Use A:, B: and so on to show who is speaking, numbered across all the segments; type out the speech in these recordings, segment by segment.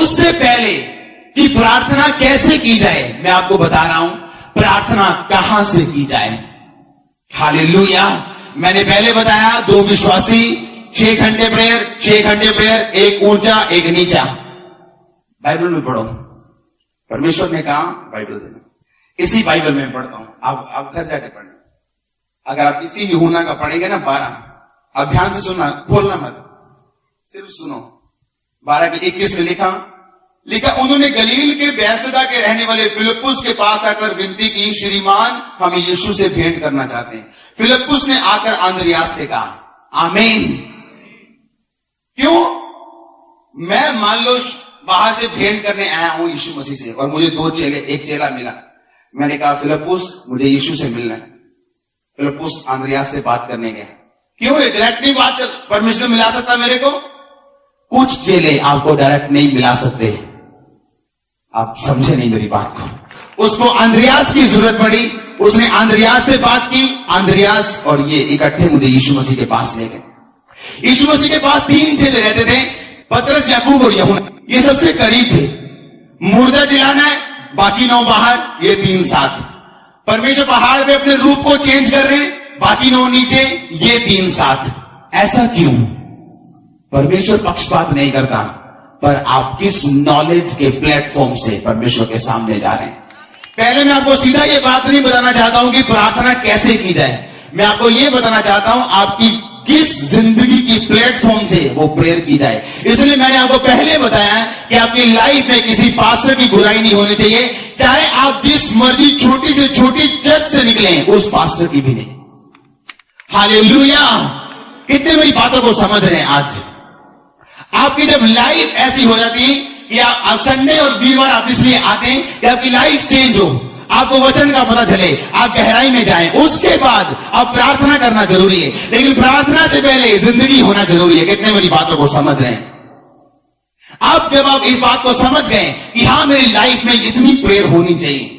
A: उससे पहले कि प्रार्थना कैसे की जाए, मैं आपको बता रहा हूं प्रार्थना कहां से की जाए। हालेलुया। मैंने पहले बताया 2 विश्वासी 6 घंटे प्रेयर, एक ऊंचा एक नीचा। बाइबल में पढ़ो, परमेश्वर ने कहा बाइबल देना, इसी बाइबल में पढ़ता हूं, आप घर जाके पढ़ना। अगर आप इसी यूहन्ना का पढ़ेंगे ना 12, आप ध्यान से सुनना, बोलना मत, सिर्फ सुनो। 12:21 में लिखा उन्होंने गलील के बैसदा के रहने वाले फिलिप्पुस के पास आकर विनती की, श्रीमान हम यीशु से भेंट करना चाहते हैं। फिलिप्पुस ने आकर अंद्रियास से कहा आमीन। क्यों? मैं मान लो बाहर से भेंट करने आया हूं यीशु मसीह से, और मुझे 2 चेले, एक चेला मिला। मैंने कहा फिलिप्पुस मुझे यीशु से मिलना है। फिलिप्पुस अंद्रियास से बात करने गया। क्यों? डायरेक्ट नहीं बात परमेश्वर मिला सकता मेरे को? कुछ चेले आपको डायरेक्ट नहीं मिला सकते। आप समझे नहीं मेरी बात को। उसको अंद्रियास की जरूरत पड़ी, उसने अंद्रियास से बात की। अंद्रियास और ये इकट्ठे मुझे यीशु मसीह के पास ले गए। यीशु मसीह के पास 3 चेले रहते थे, पतरस, याकूब और यूहन्ना। ये सबसे करीब थे। मुर्दा जिलाना है, बाकी 9 बाहर, ये 3 साथ। परमेश्वर पहाड़ पे अपने रूप को चेंज कर रहे हैं, बाकी 9 नीचे, ये 3 साथ। ऐसा क्यों? परमेश्वर पक्षपात नहीं करता, पर आप किस नॉलेज के प्लेटफॉर्म से परमेश्वर के सामने जा रहे हैं। पहले मैं आपको सीधा ये बात नहीं बताना चाहता हूं कि प्रार्थना कैसे की जाए, मैं आपको ये बताना चाहता हूं आपकी किस जिंदगी की प्लेटफॉर्म से वो प्रेयर की जाए। इसलिए मैंने आपको पहले बताया कि आपकी लाइफ में किसी पास्टर की बुराई नहीं होनी चाहिए, चाहे आप जिस मर्जी छोटी से छोटी चर्च से निकले, उस पास्टर की भी नहीं। हालेलुया। कितने मेरी बातों को समझ रहे हैं? आज आपकी जब लाइफ ऐसी हो जाती है कि आप संडे और वीरवार आप इसलिए आते हैं कि आपकी लाइफ चेंज हो, आपको वचन का पता चले, आप गहराई में जाएं, उसके बाद आप प्रार्थना करना जरूरी है। लेकिन प्रार्थना से पहले जिंदगी होना जरूरी है। कितने मेरी बातों को समझ रहे हैं? आप जब आप इस बात को समझ गए कि हां मेरी लाइफ में इतनी प्रेयर होनी चाहिए,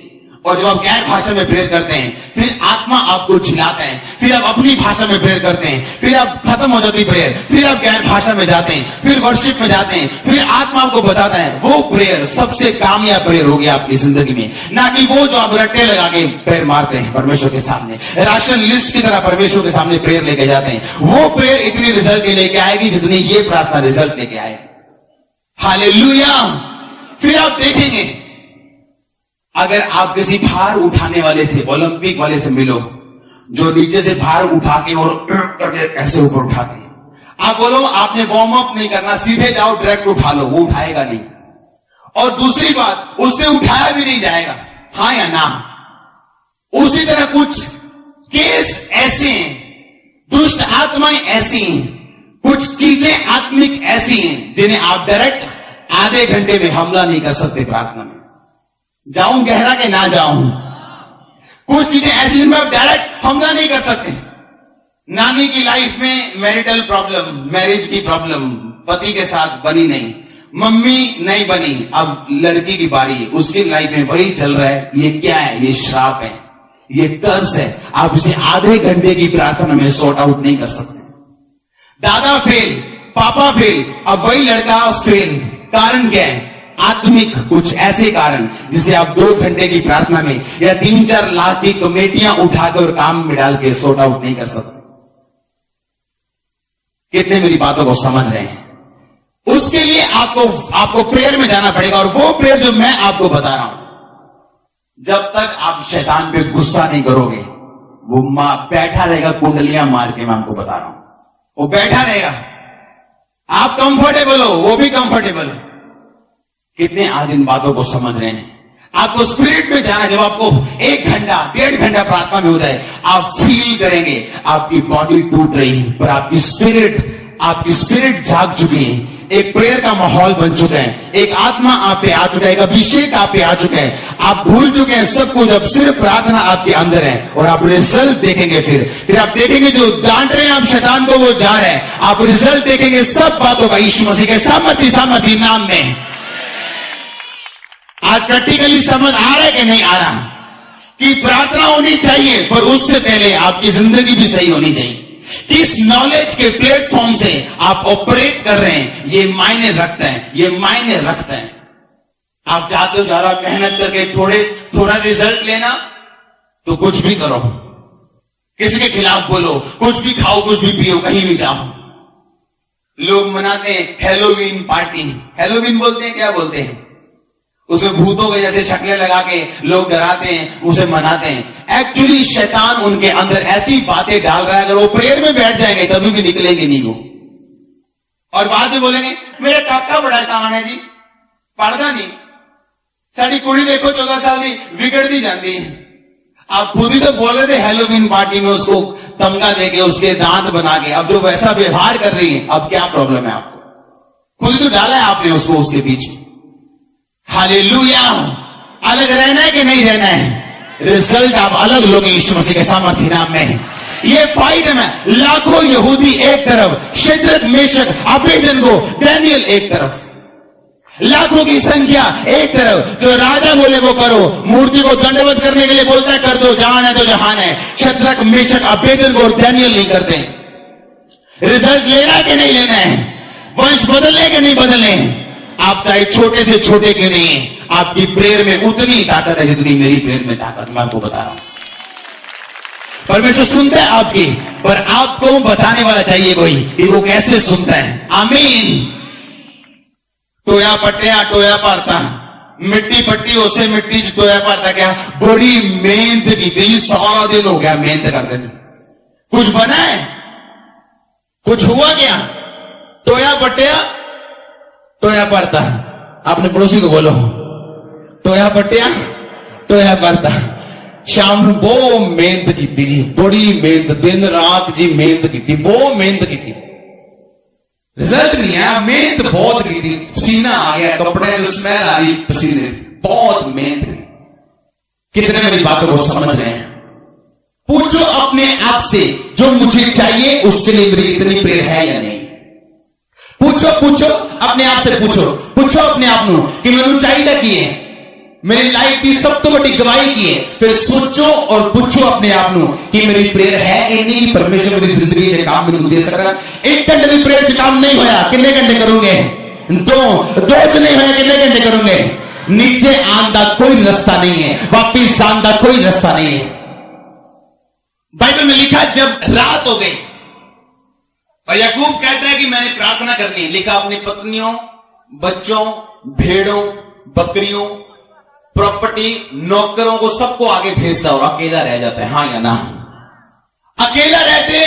A: और जब आप गैर भाषा में प्रेयर करते हैं, फिर आत्मा आपको झिलाता है, फिर आप अपनी भाषा में प्रेयर करते हैं, फिर आप खत्म हो जाती प्रेयर, फिर आप गैर भाषा में जाते हैं, फिर वर्शिप में जाते हैं, फिर आत्मा आपको बताता है, वो प्रेयर सबसे कामयाब प्रेयर होगी आपकी जिंदगी में, ना कि वो जो आप रट्टे लगा के प्रेयर मारते हैं परमेश्वर के सामने, राशन लिस्ट की तरह परमेश्वर के सामने प्रेयर लेके जाते हैं। वो प्रेयर इतनी रिजल्ट लेके आएगी जितनी ये प्रार्थना रिजल्ट लेके आएगी। हालेलुया। फिर आप देखेंगे, अगर आप किसी भार उठाने वाले से, ओलंपिक वाले से मिलो, जो नीचे से भार उठा के और करके ऐसे ऊपर उठाते हैं, आप बोलो आपने वार्म अप नहीं करना, सीधे जाओ डायरेक्ट उठा लो, वो उठाएगा नहीं। और दूसरी बात, उससे उठाया भी नहीं जाएगा, हाँ या ना। उसी तरह कुछ केस ऐसे हैं, दुष्ट आत्माएं ऐसी हैं, कुछ चीजें आत्मिक ऐसी हैं जिन्हें आप डायरेक्ट आधे घंटे में हमला नहीं कर सकते। प्रार्थना में जाऊं गहरा के ना जाऊं, कुछ चीजें ऐसी जिनमें आप डायरेक्ट हमला नहीं कर सकते। नानी की लाइफ में मैरिटल प्रॉब्लम, मैरिज की प्रॉब्लम, पति के साथ बनी नहीं, मम्मी नहीं बनी, अब लड़की की बारी, उसकी लाइफ में वही चल रहा है। ये क्या है? ये श्राप है, ये कर्स है। आप इसे आधे घंटे की प्रार्थना में सॉर्ट आउट नहीं कर सकते। दादा फेल, पापा फेल, अब वही लड़का फेल। कारण क्या है? आत्मिक कुछ ऐसे कारण जिसे आप 2 घंटे की प्रार्थना में या 3-4 लाख की कमेटियां उठाकर और काम में डाल के सॉर्ट आउट नहीं कर सकते। कितने मेरी बातों को समझ रहे हैं? उसके लिए आपको प्रेयर में जाना पड़ेगा। और वो प्रेयर जो मैं आपको बता रहा हूं, जब तक आप शैतान पे गुस्सा नहीं करोगे, वो बैठा रहेगा कुंडलियां मार के। मैं आपको बता रहा हूं, वो बैठा रहेगा। आप कंफर्टेबल हो, वो भी कंफर्टेबल है। कितने आज इन बातों को समझ रहे हैं? आपको स्पिरिट में जाना, जब आपको 1 घंटा 1.5 घंटा प्रार्थना में हो जाए, आप फील करेंगे आपकी बॉडी टूट रही है, पर आपकी स्पिरिट जाग चुकी है। एक प्रेयर का माहौल बन चुका है, एक आत्मा आप पे आ चुका है, एक अभिषेक आप पे आ चुका है। आप भूल चुके हैं सब कुछ, अब सिर्फ प्रार्थना आपके अंदर है। और आप रिजल्ट देखेंगे, फिर आप देखेंगे जो डांट रहे हैं आप शैतान को, वो जा रहे हैं। आप रिजल्ट देखेंगे सब बातों का यीशु मसीह के सामर्थी नाम में। आज प्रैक्टिकली समझ आ रहा है कि नहीं आ रहा कि प्रार्थना होनी चाहिए, पर उससे पहले आपकी जिंदगी भी सही होनी चाहिए। किस नॉलेज के प्लेटफॉर्म से आप ऑपरेट कर रहे हैं, ये मायने रखता है, ये मायने रखता है। आप चाहते हो ज्यादा मेहनत करके थोड़ा रिजल्ट लेना, तो कुछ भी करो, किसी के खिलाफ बोलो, कुछ भी खाओ, कुछ भी पियो, कहीं भी जाओ। लोग मनाते हैं हैलोवीन पार्टी, हैलोवीन बोलते हैं, क्या बोलते हैं, उसमें भूतों के जैसे शक्लें लगा के लोग डराते हैं, उसे मनाते हैं। एक्चुअली शैतान उनके अंदर ऐसी बातें डाल रहा है, अगर वो प्रेयर में बैठ जाएंगे तभी भी निकलेंगे नहीं वो, और बाद में बोलेंगे मेरा काका बड़ा शैतान है जी, पढ़ता नहीं, साड़ी कुड़ी देखो 14 साल की बिगड़ दी जाती है। आप खुद ही तो बोल रहे थे हैलोवीन पार्टी में उसको तमगा देके, उसके दांत बना के, अब जो वैसा व्यवहार कर रही है, अब क्या प्रॉब्लम है आपको? खुद ही तो डाला है आपने उसको उसके बीच में। हालेलुया। अलग रहना है कि नहीं रहना है? रिजल्ट आप अलग लोगे यीशु मसीह के सामर्थ्य नाम में। ये फाइट में लाखों यहूदी एक तरफ, शद्रक मेशक अबेदनगो दानियल एक तरफ, लाखों की संख्या एक तरफ। जो राजा बोले वो करो, मूर्ति को दंडवत करने के लिए बोलता है कर दो, जहान है तो जहान है। शद्रक मेशक अबेदनगो और दानियल नहीं करते। रिजल्ट लेना है कि नहीं लेना है? वंश बदलने के नहीं बदलने हैं? आप चाहे छोटे से छोटे क्यों नहीं है, आपकी प्रेयर में उतनी ताकत है जितनी मेरी प्रेयर में ताकत। मैं आपको बता रहा हूं, परमेश्वर सुनता है आपकी, पर आपको बताने वाला चाहिए कोई कि वो कैसे सुनता है। आमीन। टोया पट्टिया टोया पारता, मिट्टी पट्टी उसे मिट्टी टोया पारता, क्या बड़ी मेहनत की थी, सारा दिन हो गया मेहनत करते थे, कुछ बना है, कुछ हुआ क्या? टोया पट्टिया टोया पड़ता। आपने पड़ोसी को बोलो टोया पट्टिया टोया पड़ता। शाम को वो मेहनत की थी जी, बड़ी मेहनत, दिन रात जी मेहनत की थी, वो मेहनत की थी, रिजल्ट नहीं आया, मेहनत बहुत की थी, पसीना आ गया, कपड़े में स्मेल आ रही पसीने, बहुत मेहनत। कितने मेरी बातों को समझ रहे हैं? पूछो अपने आप से, जो मुझे चाहिए उसके लिए मेरी इतनी प्रेयर है या नहीं? पूछो अपने आप से, पूछो अपने आप नु कि मैनू चाहिए की है, मेरी लाइफ की सब तो बड़ी गवाही की है। फिर सोचो और पूछो अपने आप नु कि मेरी प्रेयर है इन्हीं की परमेश्वर मेरी जिंदगी से काम मैनू दे सका। 1 घंटे की प्रेयर से काम नहीं होया, कितने घंटे करोगे? 2 च नहीं होया, कितने घंटे करोगे? नीचे आने का कोई रास्ता नहीं है, वापिस आने का कोई रास्ता नहीं है। बाइबल में लिखा जब रात हो गई और याकूब कहता है कि मैंने प्रार्थना करनी है, लिखा अपनी पत्नियों, बच्चों, भेड़ों, बकरियों, प्रॉपर्टी, नौकरों को सबको आगे भेजता और अकेला रह जाता है। हाँ या ना? अकेला रहते,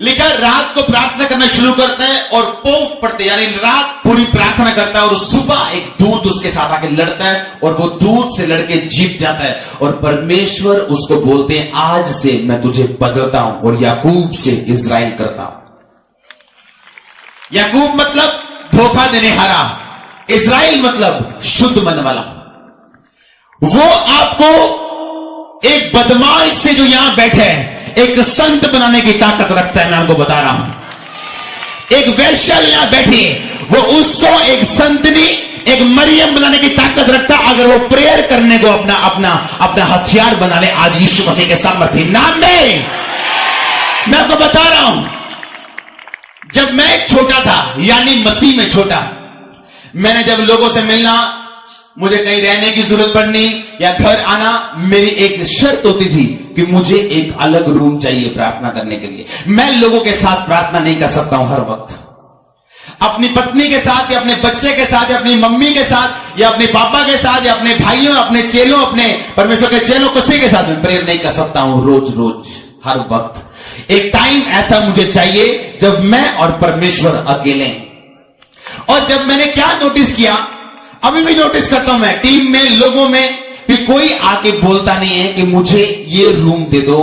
A: लिखा रात को प्रार्थना करना शुरू करता है और पोफ पड़ते, यानी रात पूरी प्रार्थना करता है और सुबह एक दूत उसके साथ आके लड़ता है और वो दूत से लड़के जीत जाता है और परमेश्वर उसको बोलते हैं आज से मैं तुझे बदलता हूं और याकूब से इजराइल करता हूं। याकूब मतलब धोखा देने हारा, इजराइल मतलब शुद्ध मन वाला। वो आपको एक बदमाश से जो यहां बैठे हैं एक संत बनाने की ताकत रखता है। मैं आपको बता रहा हूं, एक वैश्य यहां बैठी है, वो उसको एक संतनी, एक मरियम बनाने की ताकत रखता है अगर वो प्रेयर करने को अपना हथियार बना ले। आज यीशु मसीह के सामर्थ्य नाम में मैं आपको बता रहा हूं, जब मैं छोटा था, यानी मसीह में छोटा, मैंने जब लोगों से मिलना, मुझे कहीं रहने की जरूरत पड़नी या घर आना, मेरी एक शर्त होती थी कि मुझे एक अलग रूम चाहिए प्रार्थना करने के लिए। मैं लोगों के साथ प्रार्थना नहीं कर सकता हूं हर वक्त, अपनी पत्नी के साथ या अपने बच्चे के साथ या अपनी मम्मी के साथ या अपने पापा के साथ या अपने भाइयों, अपने चेलों, अपने परमेश्वर के चेलों, किसी के साथ मैं प्रेयर नहीं कर सकता हूं रोज हर वक्त। एक टाइम ऐसा मुझे चाहिए जब मैं और परमेश्वर अकेले। और जब मैंने क्या नोटिस किया, अभी भी नोटिस करता हूं मैं टीम में, लोगों में, कि कोई आके बोलता नहीं है कि मुझे ये रूम दे दो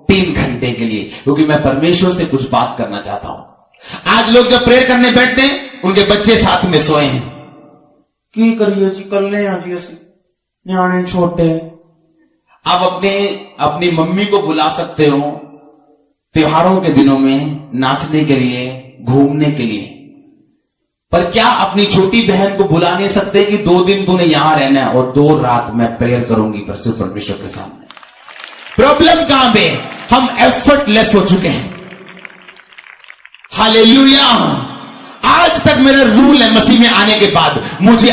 A: 3 घंटे के लिए, क्योंकि मैं परमेश्वर से कुछ बात करना चाहता हूं। आज लोग जब प्रेयर करने बैठते हैं, उनके बच्चे साथ में सोए हैं, की करिए जी, कर ले जी, न्याणे छोटे। आप अपनी मम्मी को बुला सकते हो त्योहारों के दिनों में नाचने के लिए, घूमने के लिए, पर क्या अपनी छोटी बहन को बुला नहीं सकते कि 2 दिन तूने यहां रहना है और 2 रात मैं प्रेयर करूंगी परमेश्वर के सामने? प्रॉब्लम कहां पे? हम एफर्टलेस हो चुके हैं। हालेलुया। आज तक मेरा रूल है मसीह में आने के बाद, मुझे